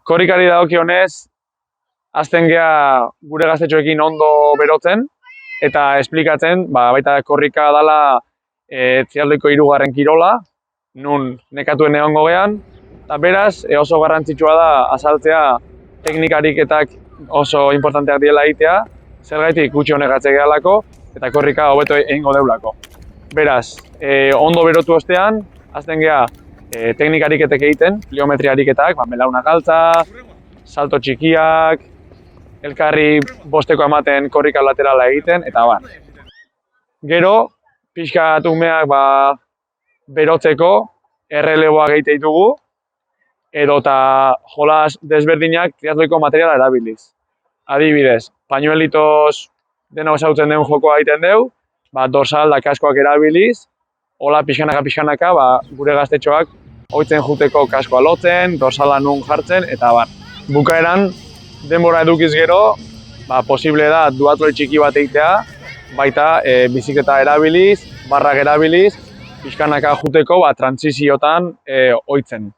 Korrikari dagokionez, hasten gea gure gaztetxoekin ondo berotzen eta esplikatzen, baita korrika dela Etzialdeiko 3. kirola, nun nekatuen egongo gean, eta beraz oso garrantzitsua da azaltzea teknikariketak oso importanteak diela egitea, zergatik gutxi honegatze gehalako eta korrika hobeto egingo deulako. Beraz, ondo berotu ostean, hasten gea teknikariketek egiten, pliometria ariketak, belaunak altza, salto txikiak, elkarri bosteko ematen korrika laterala egiten, eta bar. Gero, pixkat umeak berotzeko erreleboak egite ditugu, edota jolas desberdinak triatloiko materiala erabiliz. Adibidez, pañuelitos denok ezagutzen den jokoa egiten dugu, dorsal da kaskoak erabiliz, hola pixkanaka gure gaztetxoak ohitzen juteko kaskoa lotzen, dorsala nun jartzen, eta bar. Bukaeran, denbora edukiz gero, posible da duatloi txiki bat egitea, baita bizikleta erabiliz, barrak erabiliz, pixkanaka juteko trantsiziotan ohitzen.